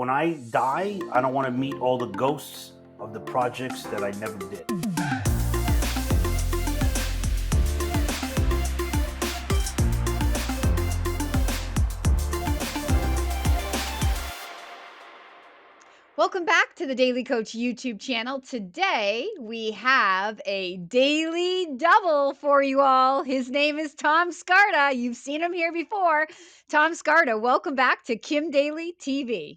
when I die, I don't want to meet all the ghosts of the projects that I never did. Welcome back to the Daily Coach YouTube channel. Today, we have a daily double for you all. His name is Tom Scarda. You've seen him here before. Tom Scarda, welcome back to Kim Daily TV.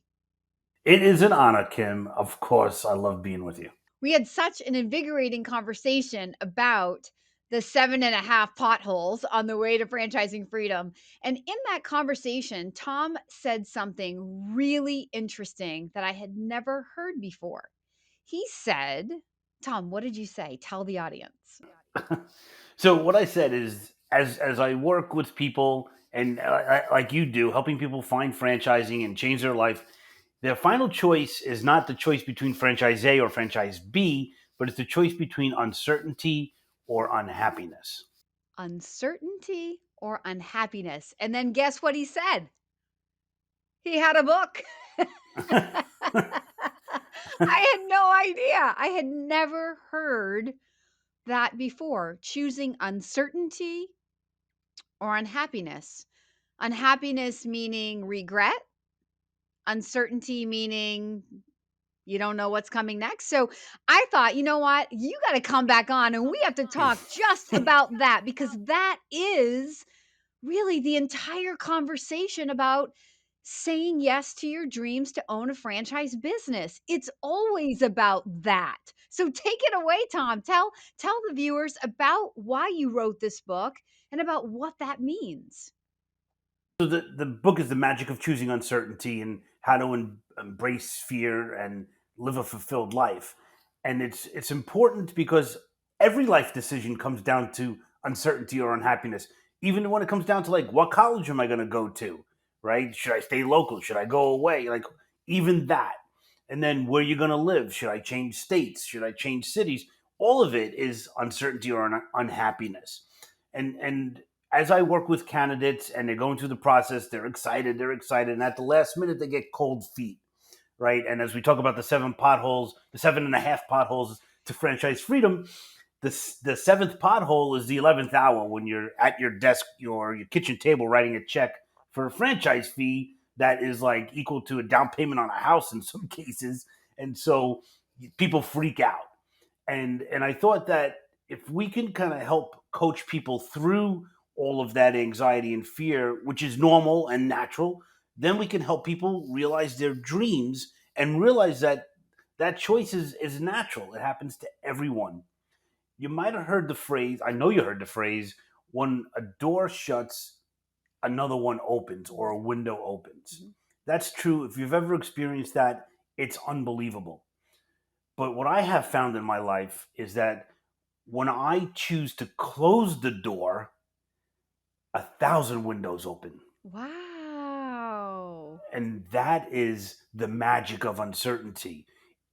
It is an honor, Kim. Of course, I love being with you. We had such an invigorating conversation about the 7.5 potholes on the way to franchising freedom. And in that conversation, Tom said something really interesting that I had never heard before. He said, Tom, what did you say? Tell the audience. So what I said is, as I work with people and like you do, helping people find franchising and change their life, their final choice is not the choice between franchise A or franchise B, but it's the choice between uncertainty or unhappiness. Uncertainty or unhappiness. And then guess what he said? He had a book. I had no idea. I had never heard that before. Choosing uncertainty or unhappiness. Unhappiness meaning regret, uncertainty meaning you don't know what's coming next. So I thought, you know what? You got to come back on and we have to talk just about that because that is really the entire conversation about saying yes to your dreams to own a franchise business. It's always about that. So take it away, Tom. Tell the viewers about why you wrote this book and about what that means. So the book is The Magic of Choosing Uncertainty and how to embrace fear and live a fulfilled life. And it's important because every life decision comes down to uncertainty or unhappiness. Even when it comes down to like what college am I going to go to, right? Should I stay local? Should I go away? Like even that. And then where you're going to live? Should I change states? Should I change cities? All of it is uncertainty or unhappiness. And as I work with candidates and they're going through the process, they're excited, and at the last minute they get cold feet, right? And as we talk about the 7.5 potholes to franchise freedom, the seventh pothole is the 11th hour when you're at your desk or your kitchen table writing a check for a franchise fee that is like equal to a down payment on a house in some cases, and so people freak out. And I thought that if we can kind of help coach people through all of that anxiety and fear, which is normal and natural, then we can help people realize their dreams and realize that that choice is natural. It happens to everyone. You might have heard the phrase, I know you heard the phrase, when a door shuts, another one opens or a window opens. Mm-hmm. That's true. If you've ever experienced that, it's unbelievable. But what I have found in my life is that when I choose to close the door, 1,000 windows open. Wow. And that is the magic of uncertainty.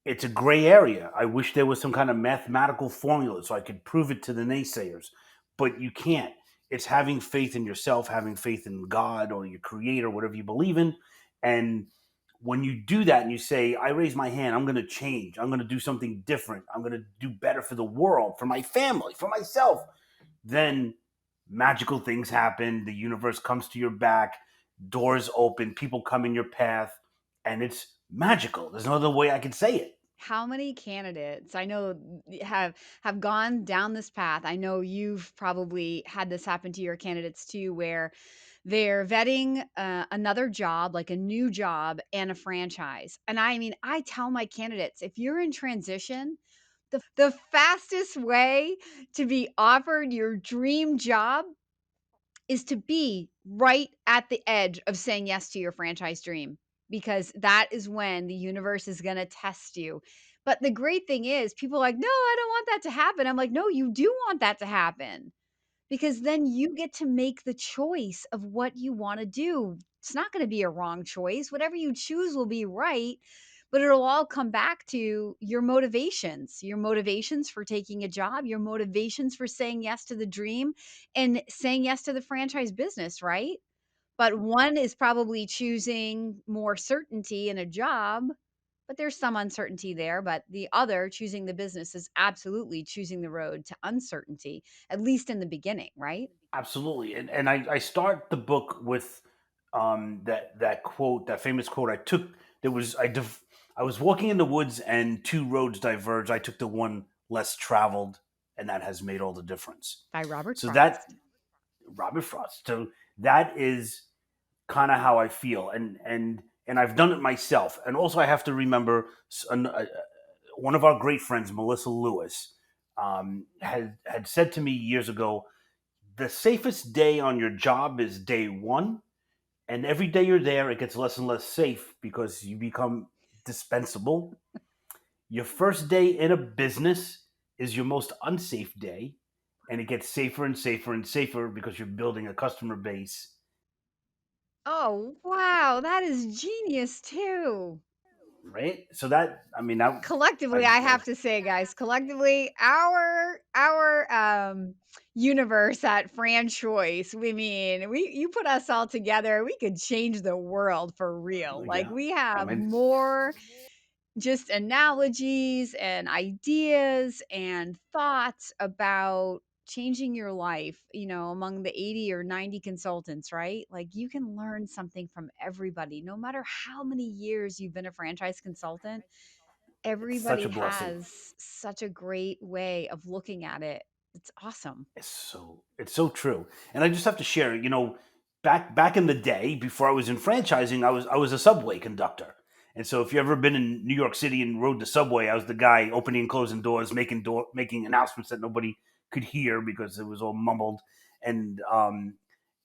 It's a gray area. I wish there was some kind of mathematical formula so I could prove it to the naysayers, but you can't. It's having faith in yourself, having faith in God or your creator, whatever you believe in. And when you do that and you say, I raise my hand, I'm going to change, I'm going to do something different, I'm going to do better for the world, for my family, for myself, then magical things happen. The universe comes to your back, doors open, people come in your path, and it's magical. There's no other way I could say it. How many candidates I know have gone down this path? I know you've probably had this happen to your candidates too, where they're vetting another job, like a new job and a franchise. And I mean, I tell my candidates, if you're in transition, the fastest way to be offered your dream job is to be right at the edge of saying yes to your franchise dream, because that is when the universe is going to test you. But the great thing is, people are like, no, I don't want that to happen. I'm like, no, you do want that to happen, because then you get to make the choice of what you want to do. It's not going to be a wrong choice. Whatever you choose will be right, but it'll all come back to your motivations for taking a job, your motivations for saying yes to the dream and saying yes to the franchise business, right? but one is probably choosing more certainty in a job, but there's some uncertainty there, but the other, choosing the business, is absolutely choosing the road to uncertainty, at least in the beginning, right? Absolutely, and I start the book with that quote, that famous quote. I took there was I was walking in the woods and two roads diverged. I took the one less traveled, and that has made all the difference. By Robert So that Frost. Robert Frost. So that is kind of how I feel, and I've done it myself. And also, I have to remember one of our great friends, Melissa Lewis, had said to me years ago, the safest day on your job is day one, and every day you're there, it gets less and less safe because you become dispensable. Your first day in a business is your most unsafe day, and it gets safer and safer and safer because you're building a customer base, Oh, wow, that is genius too. right? So that, I mean, that Collectively, I, I have to say, guys, collectively, our universe at Franchoice, we mean, we you put us all together, we could change the world for real. Like, yeah, we I have mean, more just analogies and ideas and thoughts about changing your life, among the 80 or 90 consultants, right? Like, you can learn something from everybody, no matter how many years you've been a franchise consultant. it's such Everybody a blessing. has such a great way of looking at it. It's awesome. It's so true. And I just have to share, back in the day before I was in franchising, I was a subway conductor. And so if you ever been in New York City and rode the subway, I was the guy opening and closing doors, making announcements that nobody could hear because it was all mumbled. And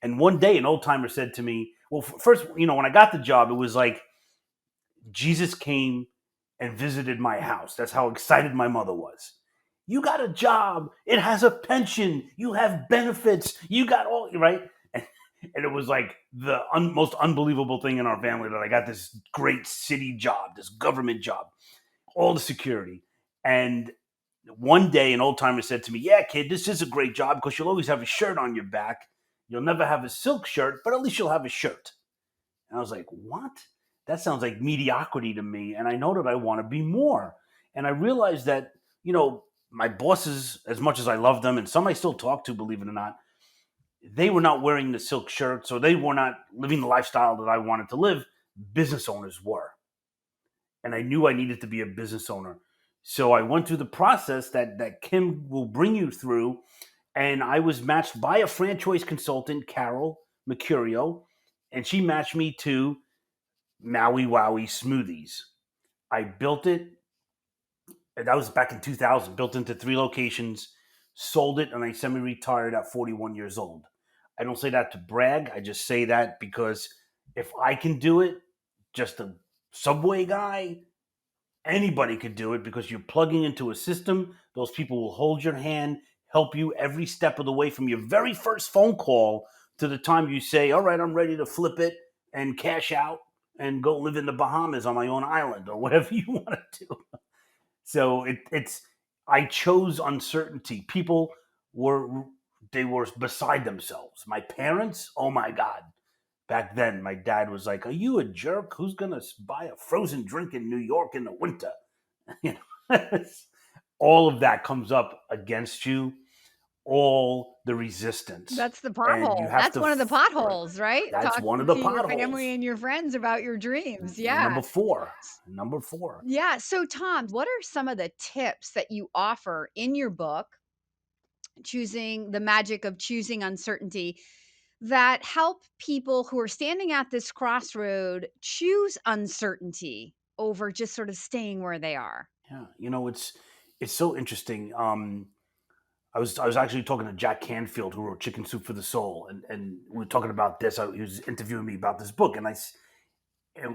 one day an old timer said to me, well, first, when I got the job, it was like Jesus came and visited my house. That's how excited my mother was. You got a job. It has a pension. You have benefits. You got all right. And it was like the most unbelievable thing in our family that I got this great city job, this government job, all the security. And one day, an old timer said to me, "Yeah, kid, this is a great job because you'll always have a shirt on your back. You'll never have a silk shirt, but at least you'll have a shirt." And I was like, what? That sounds like mediocrity to me. And I know that I want to be more. And I realized that, my bosses, as much as I love them, and some I still talk to, believe it or not, they were not wearing the silk shirts or they were not living the lifestyle that I wanted to live. Business owners were. And I knew I needed to be a business owner. So I went through the process that Kim will bring you through. And I was matched by a franchise consultant, Carol Mercurio, and she matched me to Maui Wowie smoothies. I built it. And that was back in 2000. Built into 3 locations, sold it, and I semi-retired at 41 years old. I don't say that to brag. I just say that because if I can do it, just a subway guy, anybody could do it because you're plugging into a system. Those people will hold your hand, help you every step of the way from your very first phone call to the time you say, "All right, I'm ready to flip it and cash out and go live in the Bahamas on my own island," or whatever you want to do. So it's I chose uncertainty. People were they were beside themselves. My parents, oh my god. Back then, my dad was like, "Are you a jerk? Who's gonna buy a frozen drink in New York in the winter?" You know, all of that comes up against you, all the resistance, That's the and you pothole. have That's to. one of the potholes, right? That's one of Talking the to your family potholes. and your friends about your dreams. Yeah. Number four. Number four. Yeah. So, Tom, what are some of the tips that you offer in your book, Choosing the Magic of Choosing Uncertainty, that help people who are standing at this crossroad choose uncertainty over just sort of staying where they are? Yeah, it's so interesting. I was actually talking to Jack Canfield, who wrote Chicken Soup for the Soul, and we were talking about this. He was interviewing me about this book, and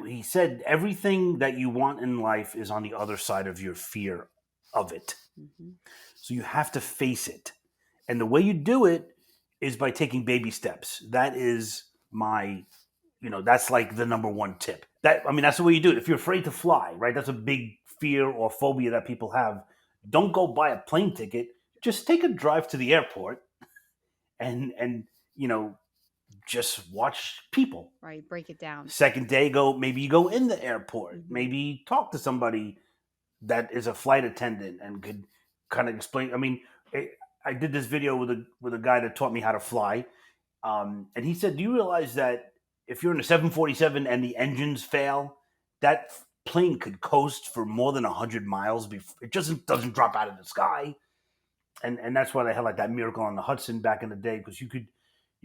he said everything that you want in life is on the other side of your fear of it. Mhm. So you have to face it, and the way you do it is by taking baby steps. That is that's like the number one tip. That's the way you do it. If you're afraid to fly, right? That's a big fear or phobia that people have. Don't go buy a plane ticket. Just take a drive to the airport and you know just watch people. Right, break it down. Second day, maybe you go in the airport, Mhm. maybe talk to somebody that is a flight attendant and could kind of explain. I mean, I did this video with a guy that taught me how to fly, and he said, "Do you realize that if you're in a 747 and the engines fail, that plane could coast for more than 100 miles before it just doesn't drop out of the sky?" And that's why they had like that Miracle on the Hudson back in the day, because you could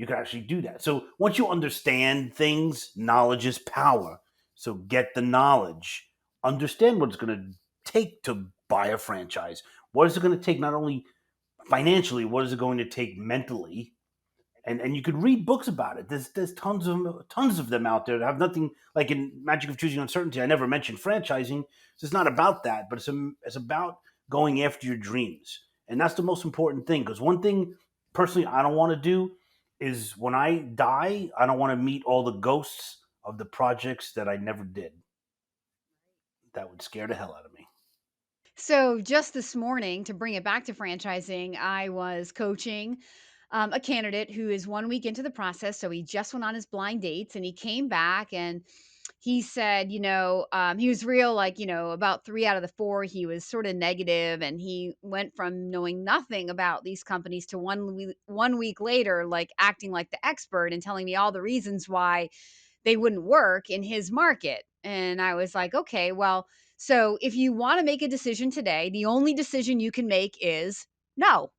actually do that. So once you understand things, knowledge is power. So get the knowledge, understand what it's going to take to buy a franchise. What is it going to take, not only financially, what is it going to take mentally? And you could read books about it. There's tons of them out there that have nothing, like in Magic of Choosing Uncertainty. I never mentioned franchising. So it's not about that, but it's about going after your dreams, and that's the most important thing. Because one thing personally I don't want to do is, when I die, I don't want to meet all the ghosts of the projects that I never did. That would scare the hell out of me. So just this morning, to bring it back to franchising, I was coaching a candidate who is 1 week into the process. So he just went on his blind dates and he came back and he said, he was real, like, about 3 out of the 4, he was sort of negative, and he went from knowing nothing about these companies to 1 week later, like acting like the expert and telling me all the reasons why they wouldn't work in his market. And I was like, okay, well, so if you want to make a decision today, the only decision you can make is no,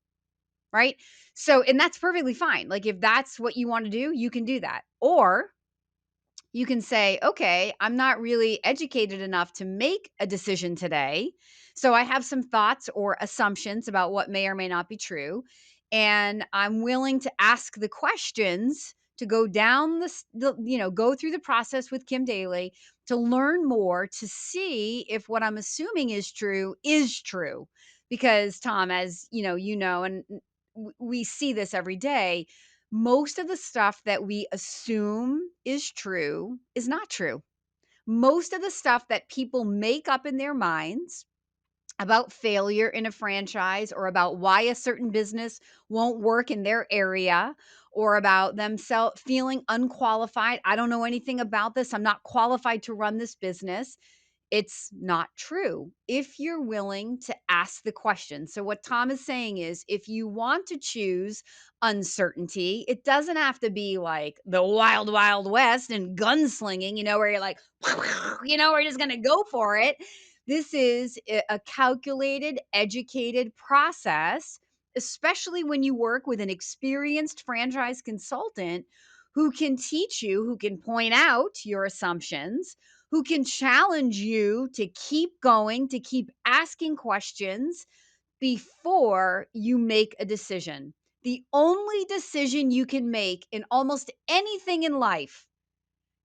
right? So, and that's perfectly fine. Like, if that's what you want to do, you can do that. Or you can say, okay, I'm not really educated enough to make a decision today. So I have some thoughts or assumptions about what may or may not be true. And I'm willing to ask the questions to go down go through the process with Kim Daly to learn more, to see if what I'm assuming is true. Because Tom, as and we see this every day, most of the stuff that we assume is true is not true. Most of the stuff that people make up in their minds about failure in a franchise, or about why a certain business won't work in their area, or about themselves feeling unqualified. I don't know anything about this. I'm not qualified to run this business. It's not true if you're willing to ask the question. So, what Tom is saying is, if you want to choose uncertainty, it doesn't have to be like the wild, wild west and gunslinging, where you're like, we're just going to go for it. This is a calculated, educated process, especially when you work with an experienced franchise consultant who can teach you, who can point out your assumptions, who can challenge you to keep going, to keep asking questions before you make a decision. The only decision you can make in almost anything in life,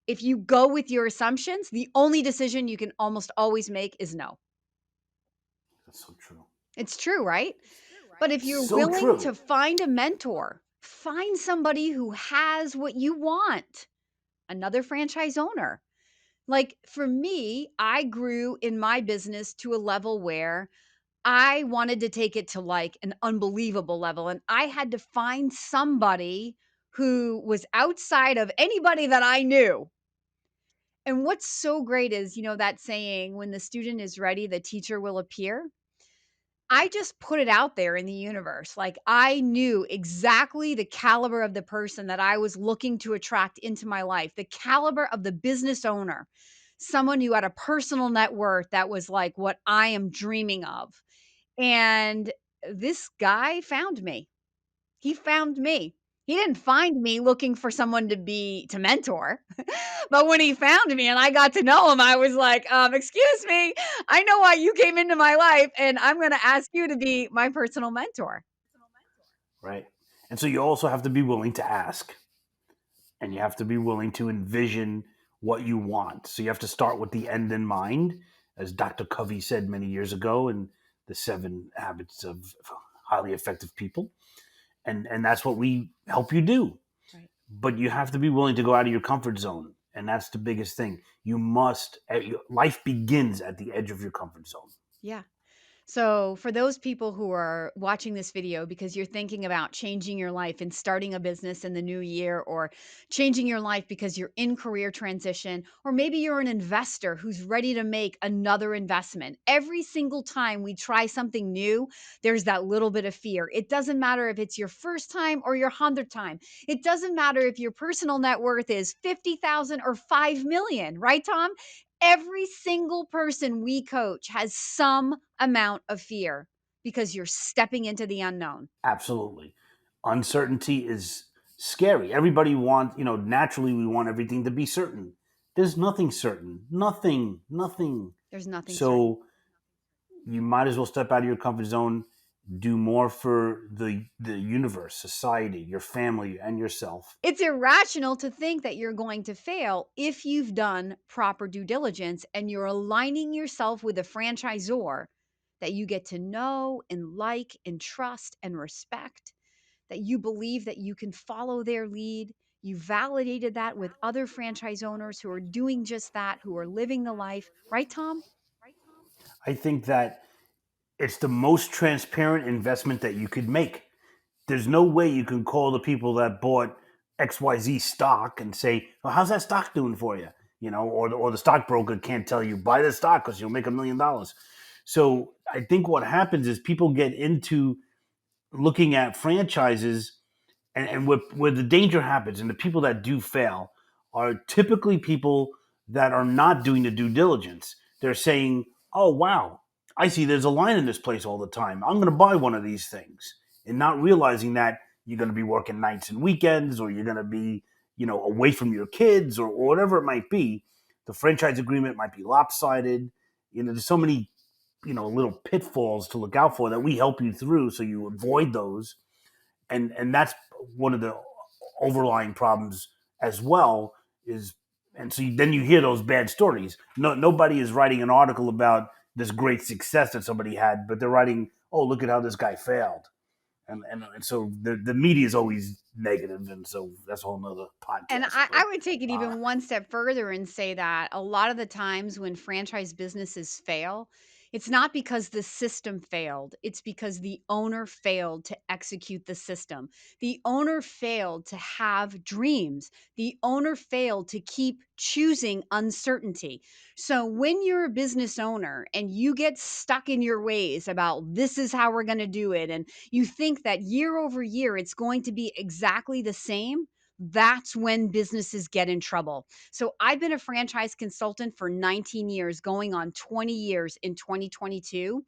if you go with your assumptions, the only decision you can almost always make is no. That's so true. It's true, right? But if you're So willing true. to find a mentor, find somebody who has what you want, another franchise owner. Like for me, I grew in my business to a level where I wanted to take it to like an unbelievable level. And I had to find somebody who was outside of anybody that I knew. And what's so great is, that saying, when the student is ready, the teacher will appear. I just put it out there in the universe. Like, I knew exactly the caliber of the person that I was looking to attract into my life, the caliber of the business owner, someone who had a personal net worth that was like what I am dreaming of. And this guy found me. He found me. He didn't find me looking for someone to mentor. But when he found me and I got to know him, I was like, excuse me, I know why you came into my life, and I'm going to ask you to be my personal mentor. Right. And so you also have to be willing to ask, and you have to be willing to envision what you want. So you have to start with the end in mind, as Dr. Covey said many years ago in the 7 Habits of Highly Effective People. And that's what we help you do. Right. But you have to be willing to go out of your comfort zone. And that's the biggest thing. You must, life begins at the edge of your comfort zone. Yeah. So, for those people who are watching this video because you're thinking about changing your life and starting a business in the new year, or changing your life because you're in career transition, or maybe you're an investor who's ready to make another investment. Every single time we try something new, there's that little bit of fear. It doesn't matter if it's your first time or your 100th time. It doesn't matter if your personal net worth is 50,000 or 5 million, right, Tom? Every single person we coach has some amount of fear because you're stepping into the unknown. Absolutely. Uncertainty is scary. Everybody wants, naturally we want everything to be certain. There's nothing certain. Nothing, nothing. There's nothing certain. So you might as well step out of your comfort zone, do more for the universe, society, your family, and yourself. It's irrational to think that you're going to fail if you've done proper due diligence and you're aligning yourself with a franchisor that you get to know and like and trust and respect, that you believe that you can follow their lead. You validated that with other franchise owners who are doing just that, who are living the life, right, Tom? I think that it's the most transparent investment that you could make. There's no way you can call the people that bought XYZ stock and say, well, how's that stock doing for you? Or the stockbroker can't tell you buy the stock because you'll make $1 million. So I think what happens is people get into looking at franchises, and where the danger happens, and the people that do fail are typically people that are not doing the due diligence. They're saying, oh, wow, I see there's a line in this place all the time. I'm going to buy one of these things. And not realizing that you're going to be working nights and weekends, or you're going to be, away from your kids, or whatever it might be. The franchise agreement might be lopsided. There's so many, little pitfalls to look out for that we help you through so you avoid those. And that's one of the overlying problems as well. Then you hear those bad stories. Nobody is writing an article about this great success that somebody had, but they're writing, oh, look at how this guy failed. And so the media is always negative, and so that's a whole nother And podcast. I But would take it uh, even one step further and say that a lot of the times when franchise businesses fail, it's not because the system failed. It's because the owner failed to execute the system. The owner failed to have dreams. The owner failed to keep choosing uncertainty. So when you're a business owner and you get stuck in your ways about this is how we're going to do it, and you think that year over year it's going to be exactly the same, that's when businesses get in trouble. So I've been a franchise consultant for 19 years, going on 20 years in 2022.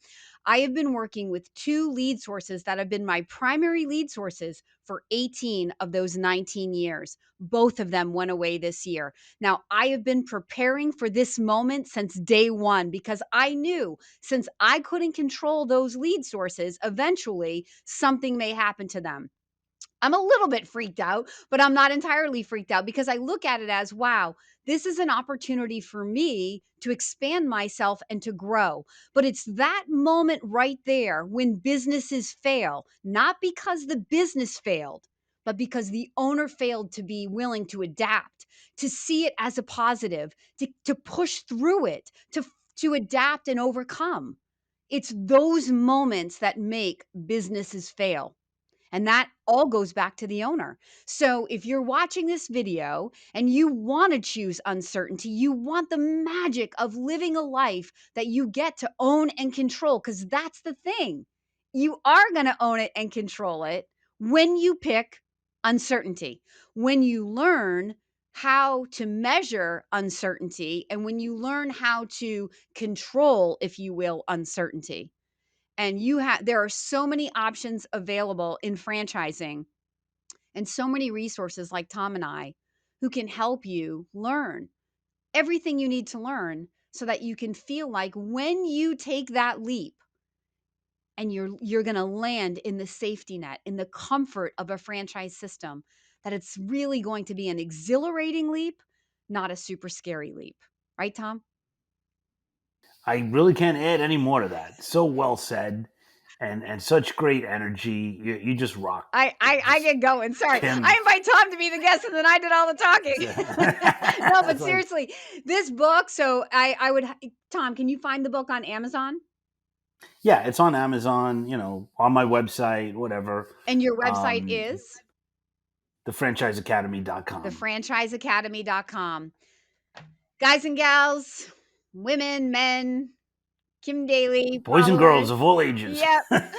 I have been working with two lead sources that have been my primary lead sources for 18 of those 19 years. Both of them went away this year. Now, I have been preparing for this moment since day one because I knew since I couldn't control those lead sources, eventually something may happen to them. I'm a little bit freaked out, but I'm not entirely freaked out because I look at it as, wow, this is an opportunity for me to expand myself and to grow. But it's that moment right there when businesses fail, not because the business failed, but because the owner failed to be willing to adapt, to see it as a positive, to push through it, to adapt and overcome. It's those moments that make businesses fail. And that all goes back to the owner. So if you're watching this video and you want to choose uncertainty, you want the magic of living a life that you get to own and control, because that's the thing. You are going to own it and control it when you pick uncertainty, when you learn how to measure uncertainty, and when you learn how to control, if you will, uncertainty. And there are so many options available in franchising and so many resources like Tom and I who can help you learn everything you need to learn so that you can feel like when you take that leap and you're going to land in the safety net, in the comfort of a franchise system, that it's really going to be an exhilarating leap, not a super scary leap. Right, Tom? I really can't add any more to that. So well said, and such great energy. You just rock. I Just get going. Sorry. Kim. I invite Tom to be the guest and then I did all the talking. No, but It's like seriously, this book, so I would Tom, can you find the book on Amazon? Yeah, it's on Amazon, on my website, whatever. And your website Um, is thefranchiseacademy.com. thefranchiseacademy.com. Guys and gals, women, men, Kim Daly Boys and followers. girls of all ages. Yep.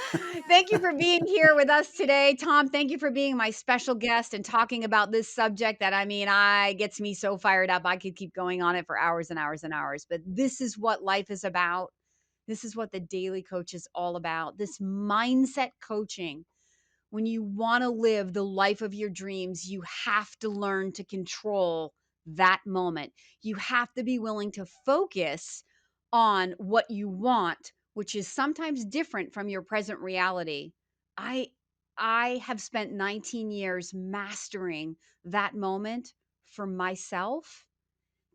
Thank you for being here with us today. Tom, thank you for being my special guest and talking about this subject that, I mean, I gets me so fired up. I could keep going on it for hours and hours and hours, but this is what life is about. This is what the Daily Coach is all about. This mindset coaching. When you want to live the life of your dreams, you have to learn to control that moment. You have to be willing to focus on what you want, which is sometimes different from your present reality. I I have spent 19 years mastering that moment for myself.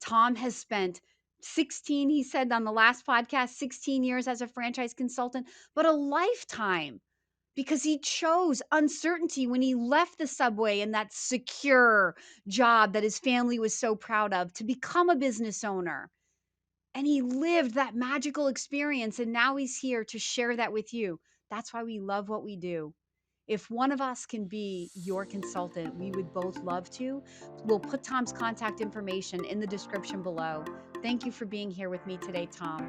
Tom has spent 16, he said on the last podcast, 16 years as a franchise consultant, but a lifetime because he chose uncertainty when he left the subway and that secure job that his family was so proud of to become a business owner. And he lived that magical experience. And now he's here to share that with you. That's why we love what we do. If one of us can be your consultant, we would both love to. We'll put Tom's contact information in the description below. Thank you for being here with me today, Tom.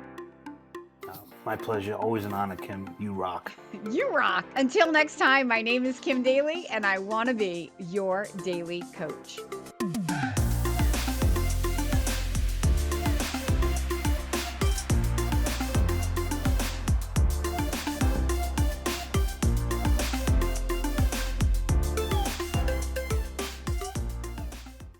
My pleasure. Always an honor, Kim. You rock. You rock. Until next time, my name is Kim Daly, and I want to be your daily coach.